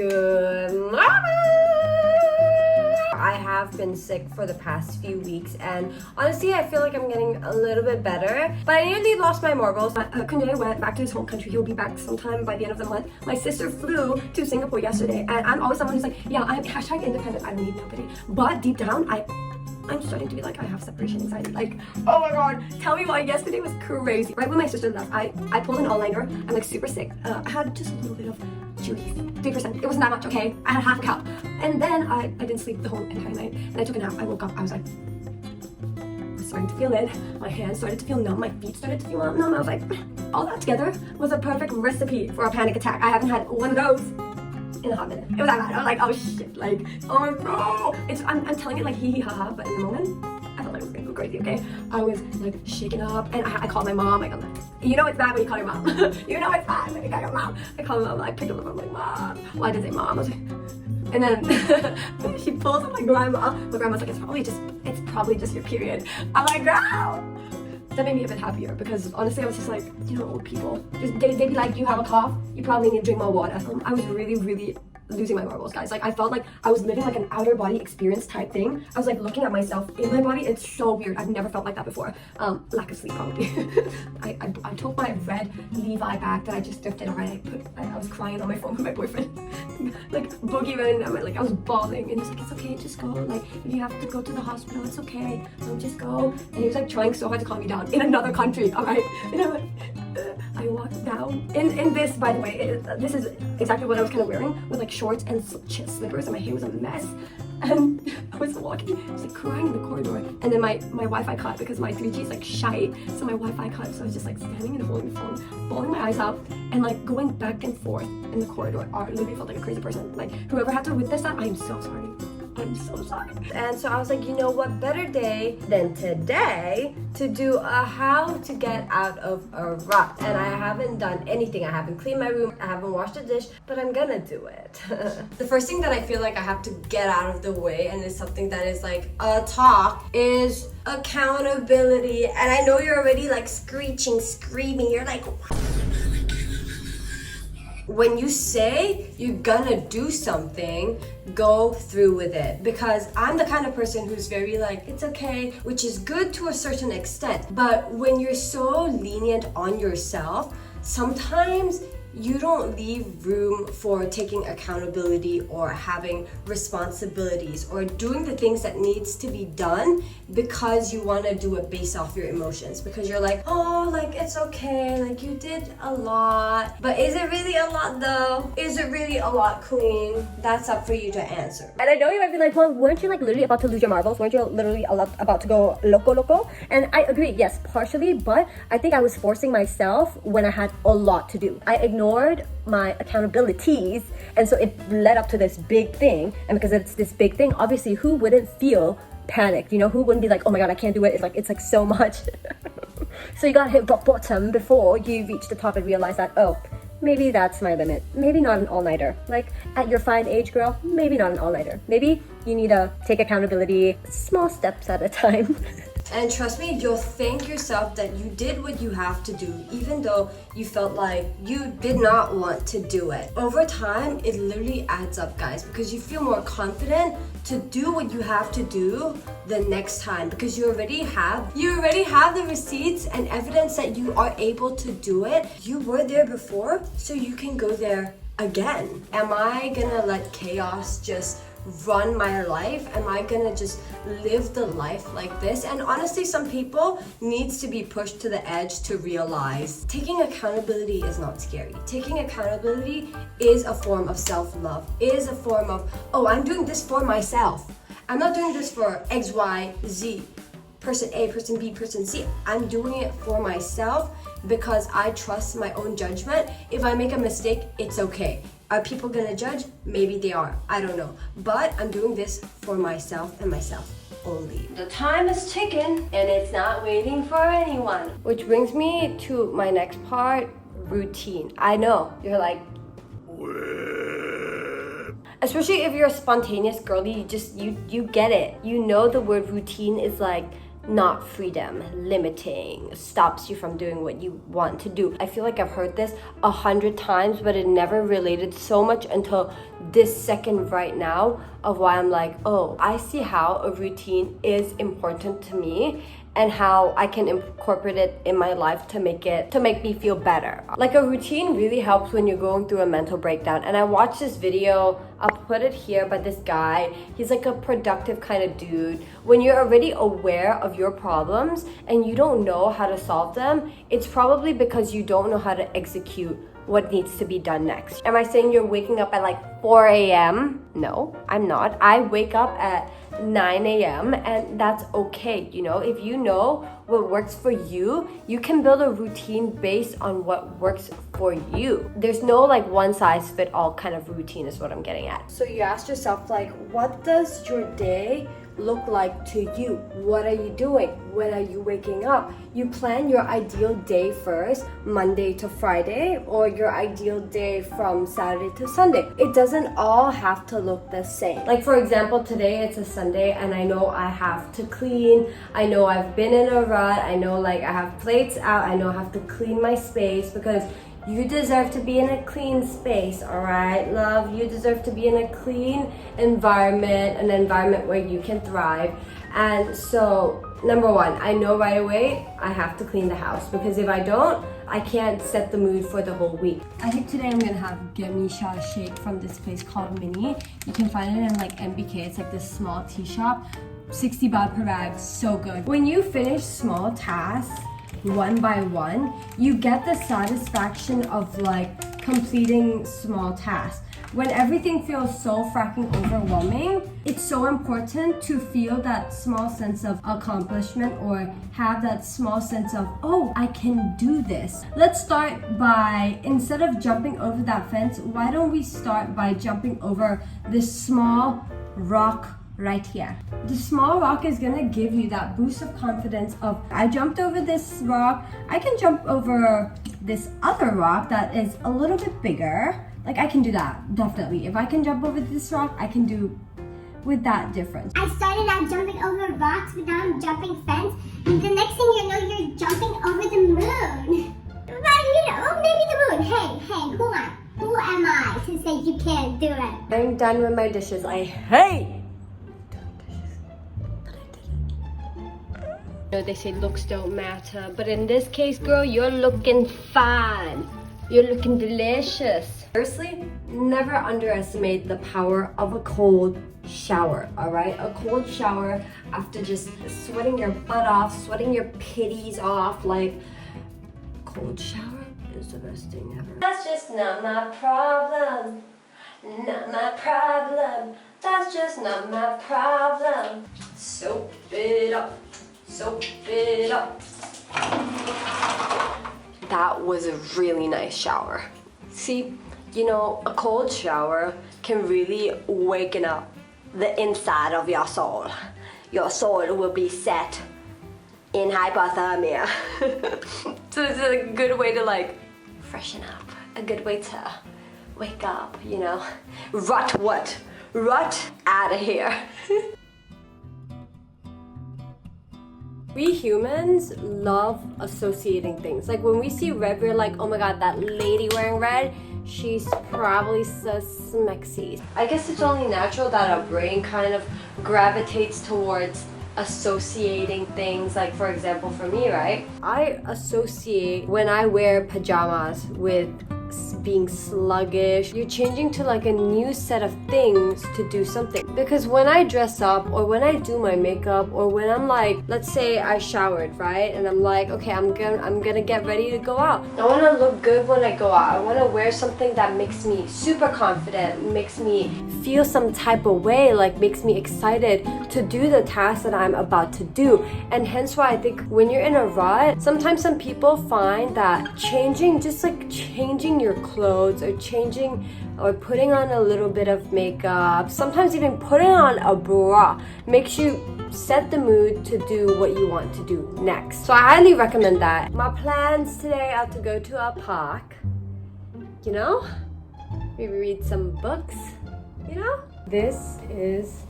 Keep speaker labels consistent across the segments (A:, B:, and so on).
A: Good morning! I have been sick for the past few weeks, and honestly I feel like I'm getting a little bit better, but I nearly lost my marbles. Kunde went back to his home country. He'll be back sometime by the end of the month. My sister flew to Singapore yesterday, and I'm always someone who's like, yeah, I'm hashtag independent, I don't need nobody, but deep down I'm starting to be like, I have separation anxiety. Like, oh my god, tell me why. Yesterday was crazy. Right when my sister left, I pulled an all-nighter. I'm like super sick. I had just a little bit of chilies, 3%. It wasn't that much, okay? I had half a cup. And then I didn't sleep the whole entire night. And I took a nap. I woke up. I was like, I'm starting to feel it. My hands started to feel numb. My feet started to feel numb. I was like, all that together was a perfect recipe for a panic attack. I haven't had one of those in a hot minute. It was that bad. I was like, oh shit, like, oh no. I'm telling it like hee hee ha ha, but in the moment, I felt like I was gonna go crazy, okay? I was like shaken up, and I called my mom. Like, I'm like, you know it's bad when you call your mom. You know it's bad when you call your mom. I called my mom, I picked up the phone, I'm like, Mom. Well, I didn't say mom. I was like, and then she pulls up my grandma. My grandma's like, it's probably just your period. I'm like, no. That made me a bit happier because honestly I was just like, you know, old people, they'd be like, you have a cough, you probably need to drink more water. I was really losing my marbles, guys. Like, I felt like I was living like an outer body experience type thing. I was like looking at myself in my body. It's so weird. I've never felt like that before. Lack of sleep probably. I took my red Levi bag that I just thrifted already. I was crying on my phone with my boyfriend. Like boogie running, like I was bawling, and he was like, it's okay, just go. Like, if you have to go to the hospital, it's okay. Just go. And he was like trying so hard to calm me down in another country, all right? And I'm like, I walked down in this, by the way, this is exactly what I was kind of wearing, with like shorts and slippers, and my hair was a mess. And I was walking, I was like crying in the corridor, and then my Wi-Fi cut because my 3G is like shite, so my Wi-Fi cut, so I was just like standing and holding the phone, bawling my eyes out, and like going back and forth in the corridor. I literally felt like a crazy person. Like, whoever had to witness that, I am so sorry. I'm so sorry. And so I was like, you know what better day than today to do a how to get out of a rut. And I haven't done anything. I haven't cleaned my room, I haven't washed a dish, but I'm gonna do it. The first thing that I feel like I have to get out of the way, and it's something that is like a talk, is accountability. And I know you're already like screaming, you're like, when you say you're gonna do something, go through with it. Because I'm the kind of person who's very like, it's okay, which is good to a certain extent. But when you're so lenient on yourself, sometimes you don't leave room for taking accountability or having responsibilities or doing the things that needs to be done because you want to do it based off your emotions, because you're like, oh, like it's okay, like you did a lot, but is it really a lot though? Is it really a lot, queen? That's up for you to answer. And I know you might be like, well, weren't you like literally about to lose your marbles? Weren't you literally about to go loco? And I agree, yes, partially, but I think I was forcing myself when I had a lot to do. I ignored my accountabilities, and so it led up to this big thing. And because it's this big thing, obviously who wouldn't feel panicked? You know, who wouldn't be like, oh my god, I can't do it? It's like so much. So you gotta hit rock bottom before you reach the top and realize that, oh, maybe that's my limit. Maybe not an all-nighter. Like, at your fine age, girl, maybe not an all-nighter. Maybe you need to take accountability small steps at a time. And trust me, you'll thank yourself that you did what you have to do, even though you felt like you did not want to do it. Over time, it literally adds up, guys, because you feel more confident to do what you have to do the next time, because you already have the receipts and evidence that you are able to do it. You were there before, so you can go there again. Am I gonna let chaos just run my life? Am I gonna just live the life like this? And honestly, some people needs to be pushed to the edge to realize taking accountability is not scary. Taking accountability is a form of self-love, is a form of, oh, I'm doing this for myself. I'm not doing this for X, Y, Z, person A, person B, person C. I'm doing it for myself because I trust my own judgment. If I make a mistake, it's okay. Are people gonna judge? Maybe they are, I don't know. But I'm doing this for myself and myself only. The time is ticking and it's not waiting for anyone. Which brings me to my next part, routine. I know, you're like, especially if you're a spontaneous girly, you get it. You know the word routine is like not freedom, limiting, stops you from doing what you want to do. I feel like I've heard this 100 times, but it never related so much until this second right now of why I'm like, oh, I see how a routine is important to me and how I can incorporate it in my life to make me feel better. Like a routine really helps when you're going through a mental breakdown. And I watched this video, I'll put it here, by this guy. He's like a productive kind of dude. When you're already aware of your problems and you don't know how to solve them, it's probably because you don't know how to execute what needs to be done next. Am I saying you're waking up at like 4 a.m? No, I'm not. I wake up at 9 a.m. and that's okay. You know, if you know what works for you, you can build a routine based on what works for you. There's no like one size fit all kind of routine is what I'm getting at. So you ask yourself, like, what does your day look like to you? What are you doing? When are you waking up? You plan your ideal day first, Monday to Friday, or your ideal day from Saturday to Sunday. It doesn't all have to look the same. Like for example, today it's a Sunday and I know I have to clean. I know I've been in a rut. I know like I have plates out. I know I have to clean my space because you deserve to be in a clean space, all right, love? You deserve to be in a clean environment, an environment where you can thrive. And so, number one, I know right away I have to clean the house because if I don't, I can't set the mood for the whole week. I think today I'm gonna have Gemisha shake from this place called Mini. You can find it in like MBK. It's like this small tea shop. 60 baht per bag, so good. When you finish small tasks, one by one, you get the satisfaction of like completing small tasks. When everything feels so fracking overwhelming, it's so important to feel that small sense of accomplishment or have that small sense of, oh, I can do this. Let's start by, instead of jumping over that fence, why don't we start by jumping over this small rock right here. The small rock is gonna give you that boost of confidence of, I jumped over this rock, I can jump over this other rock that is a little bit bigger. Like I can do that, definitely. If I can jump over this rock, I can do with that difference.
B: I started out jumping over rocks, but now I'm jumping fence. And the next thing you know, you're jumping over the moon. But you know, maybe the moon. Hey, who am I to say you can't do it?
A: I'm done with my dishes. I hate they say looks don't matter, but in this case, girl, you're looking fine. You're looking delicious. Firstly, never underestimate the power of a cold shower, all right? A cold shower after just sweating your butt off, sweating your pitties off, like, cold shower is the best thing ever. That's just not my problem. Not my problem. That's just not my problem. Soap it up. Soap it up. That was a really nice shower. See, you know, a cold shower can really waken up the inside of your soul. Your soul will be set in hypothermia. So it's a good way to like freshen up, a good way to wake up, you know. Rut what? Rut out of here. We humans love associating things. Like when we see red, we're like, oh my god, that lady wearing red, she's probably so smexy. I guess it's only natural that our brain kind of gravitates towards associating things. Like for example, for me, right? I associate when I wear pajamas with being sluggish. You're changing to like a new set of things to do something. Because when I dress up or when I do my makeup or when I'm like, let's say I showered, right? And I'm like, okay, I'm gonna get ready to go out. I wanna look good when I go out. I wanna wear something that makes me super confident, makes me feel some type of way, like makes me excited to do the task that I'm about to do. And hence why I think when you're in a rut, sometimes some people find that changing your clothes or changing or putting on a little bit of makeup, sometimes even putting on a bra makes you set the mood to do what you want to do next. So I highly recommend that. My plans today are to go to a park, you know, maybe read some books, you know. This is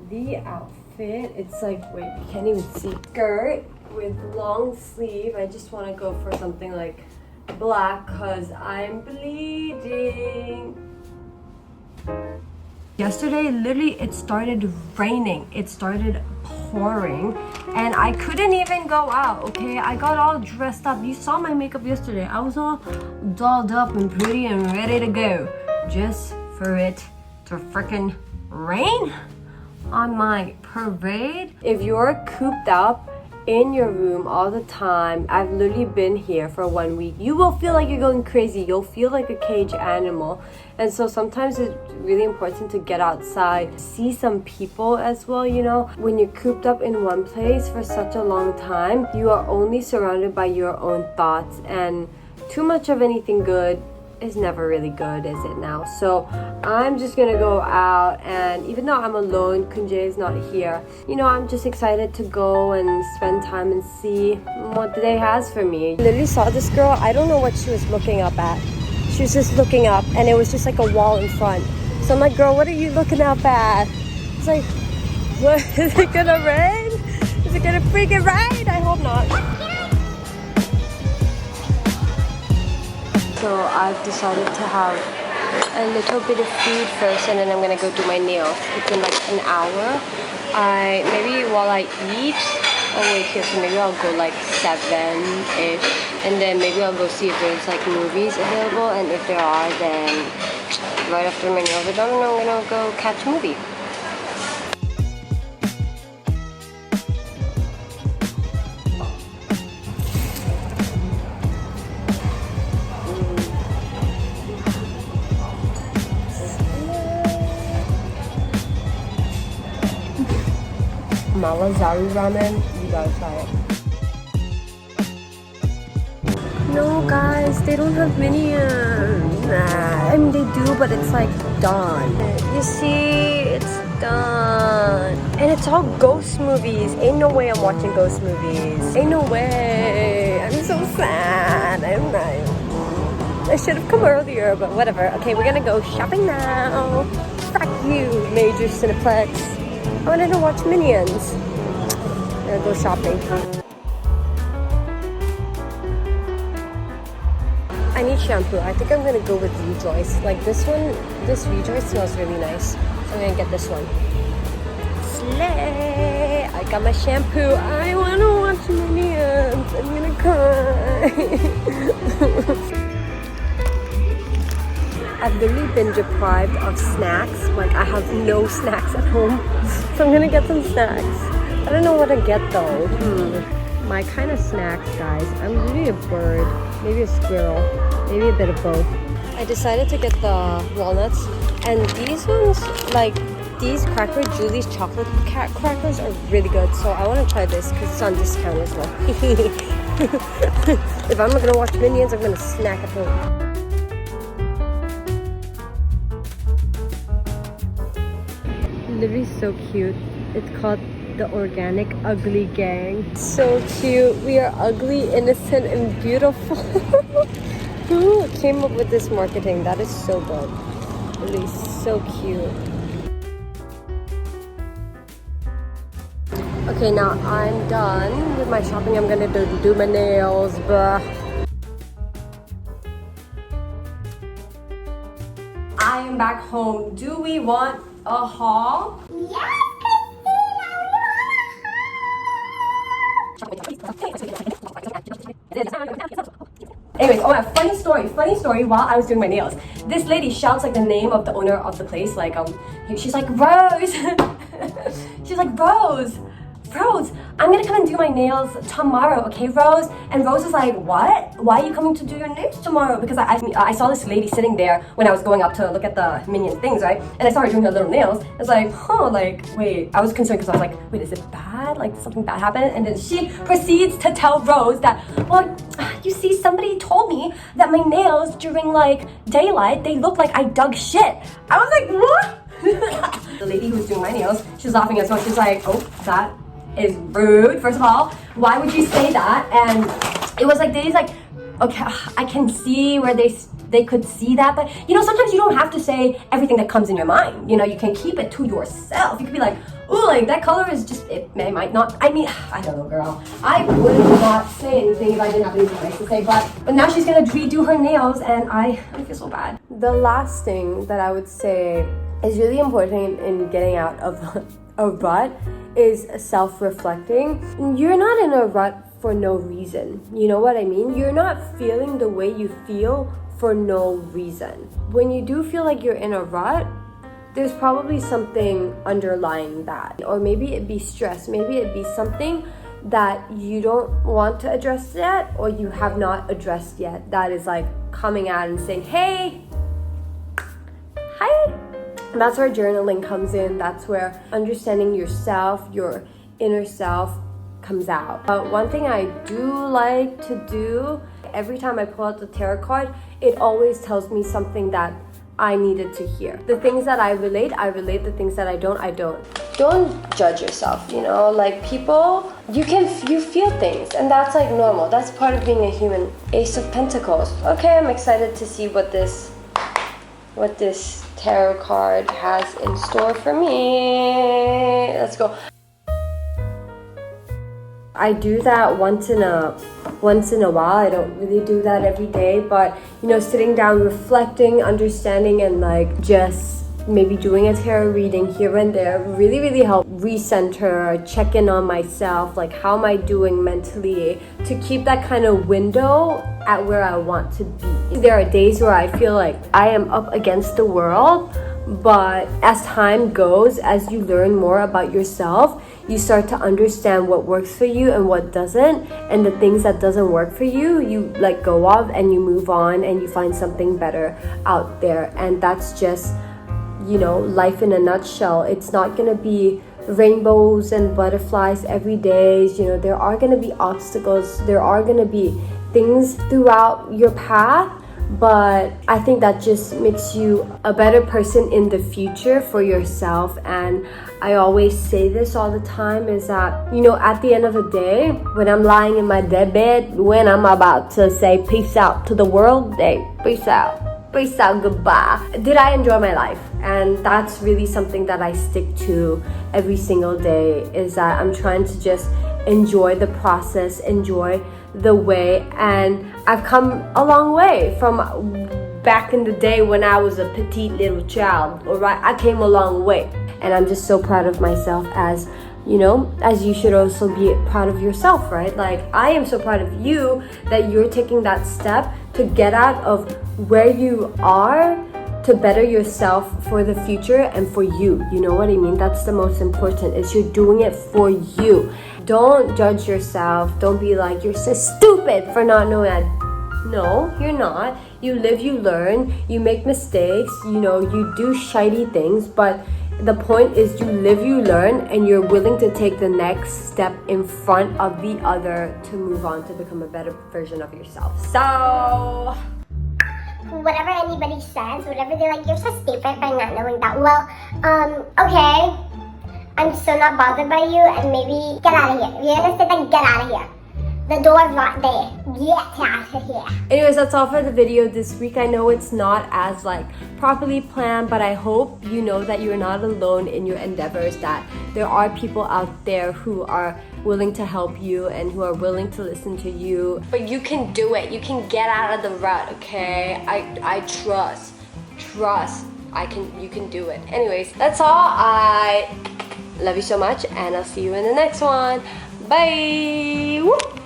A: the outfit outfit. It's like, wait, you can't even see. Skirt with long sleeve. I just want to go for something like black because I'm bleeding. Yesterday, literally, it started raining. It started pouring and I couldn't even go out, okay? I got all dressed up. You saw my makeup yesterday. I was all dolled up and pretty and ready to go just for it to freaking rain on my parade. If you're cooped up in your room all the time, I've literally been here for 1 week, you will feel like you're going crazy. You'll feel like a caged animal. And so sometimes it's really important to get outside, see some people as well, you know. When you're cooped up in one place for such a long time, you are only surrounded by your own thoughts, and too much of anything good is never really good, is it now? So I'm just gonna go out, and even though I'm alone, Kunjae is not here, you know, I'm just excited to go and spend time and see what the day has for me. I literally saw this girl, I don't know what she was looking up at. She was just looking up and it was just like a wall in front. So I'm like, girl, what are you looking up at? It's like, what, is it gonna rain? Is it gonna freaking rain? I hope not. So I've decided to have a little bit of food first, and then I'm gonna go do my nails. It's in like an hour. Maybe while I eat, oh wait here, so maybe I'll go like 7-ish, and then maybe I'll go see if there's like movies available, and if there are, then right after my nails are done, I'm gonna go catch a movie. Malazaru ramen, you gotta try it. No guys, they don't have minions. I mean they do, but it's like done. You see, it's done. And it's all ghost movies. Ain't no way I'm watching ghost movies. Ain't no way. I'm so sad. I should have come earlier, but whatever. Okay, we're gonna go shopping now. Fuck you, major Cineplex. I wanted to watch Minions. I'm gonna go shopping. I need shampoo. I think I'm gonna go with Rejoice. Like this one, this Rejoice smells really nice. So I'm gonna get this one. Slay! I got my shampoo. I wanna watch Minions. I'm gonna cry. I've literally been deprived of snacks. Like I have no snacks at home. So I'm gonna get some snacks. I don't know what to get though. My kind of snacks, guys. I'm really a bird. Maybe a squirrel. Maybe a bit of both. I decided to get the walnuts. And these ones, like these Cracker Julie's chocolate crackers are really good. So I want to try this because it's on discount as well. If I'm gonna watch Minions, I'm gonna snack at home. Literally so cute. It's called the Organic Ugly Gang. So cute. We are ugly, innocent, and beautiful. Who came up with this marketing? That is so good. Really so cute. Okay, now I'm done with my shopping. I'm gonna do my nails. Bruh. I am back home. Do we want a haul?
B: Yes,
A: Anyways, oh, a funny story while I was doing my nails. This lady shouts like the name of the owner of the place, like she's like, Rose. She's like, Rose, I'm gonna come and do my nails tomorrow, okay, Rose? And Rose is like, what? Why are you coming to do your nails tomorrow? Because I saw this lady sitting there when I was going up to look at the Minions things, right? And I saw her doing her little nails. It's like, like, wait. I was concerned because I was like, wait, is it bad? Like, something bad happened? And then she proceeds to tell Rose that, well, you see, somebody told me that my nails during like daylight, they look like I dug shit. I was like, what? The lady who was doing my nails, she was laughing as well. She's like, oh, that is rude. First of all, why would you say that? And it was like days like, okay, I can see where they they could see that. But you know, sometimes you don't have to say everything that comes in your mind. You know, you can keep it to yourself. You could be like, oh, like that color is just, it might not, I mean, I don't know, girl. I would not say anything if I didn't have anything nice to say, but now she's gonna redo her nails and I feel so bad. The last thing that I would say is really important in getting out of a rut is self-reflecting. You're not in a rut for no reason. You know what I mean? You're not feeling the way you feel for no reason. When you do feel like you're in a rut, there's probably something underlying that. Or maybe it'd be stress. Maybe it'd be something that you don't want to address yet, or you have not addressed yet, that is like coming out and saying, hey, hi. And that's where journaling comes in. That's where understanding yourself, your inner self comes out. But one thing I do like to do, every time I pull out the tarot card, it always tells me something that I needed to hear. The things that I relate. The things that I don't. Don't judge yourself, you know? Like people, you feel things, and that's like normal. That's part of being a human. Ace of Pentacles. Okay, I'm excited to see what this tarot card has in store for me. Let's go. I do that once in a while. I don't really do that every day, but you know, sitting down, reflecting, understanding, and like just maybe doing a tarot reading here and there really help recenter, check in on myself, like how am I doing mentally, to keep that kind of window at where I want to be. There are days where I feel like I am up against the world, but as time goes, as you learn more about yourself, you start to understand what works for you and what doesn't, and the things that doesn't work for you, you let go of and you move on and you find something better out there. And that's just, you know, life in a nutshell. It's not gonna be rainbows and butterflies every day. You know, there are gonna be obstacles, there are gonna be things throughout your path, but I think that just makes you a better person in the future for yourself. And I always say this all the time, is that, you know, at the end of the day, when I'm lying in my deathbed, when I'm about to say peace out to the world, hey, peace out, goodbye, did I enjoy my life? And that's really something that I stick to every single day, is that I'm trying to just enjoy the process, enjoy the way. And I've come a long way from back in the day when I was a petite little child. All right, I came a long way, and I'm just so proud of myself, as you know, as you should also be proud of yourself, right? Like I am so proud of you that you're taking that step to get out of where you are, to better yourself for the future and for you. You know what I mean? That's the most important, is you're doing it for you. Don't judge yourself. Don't be like, you're so stupid for not knowing that. No, you're not. You live, you learn, you make mistakes, you know, you do shitey things, but the point is you live, you learn, and you're willing to take the next step in front of the other to move on, to become a better version of yourself. So
B: whatever anybody says, whatever they're like, you're so stupid for not knowing that. Well, okay, I'm so not bothered by you, and maybe get out of here. You understand? Then get out of here. The door's not there. Get out of here.
A: Anyways, that's all for the video this week. I know it's not as like properly planned, but I hope you know that you're not alone in your endeavors, that there are people out there who are willing to help you and who are willing to listen to you. But you can do it. You can get out of the rut, okay? I trust. You can do it. Anyways, that's all. I love you so much, and I'll see you in the next one. Bye. Woo!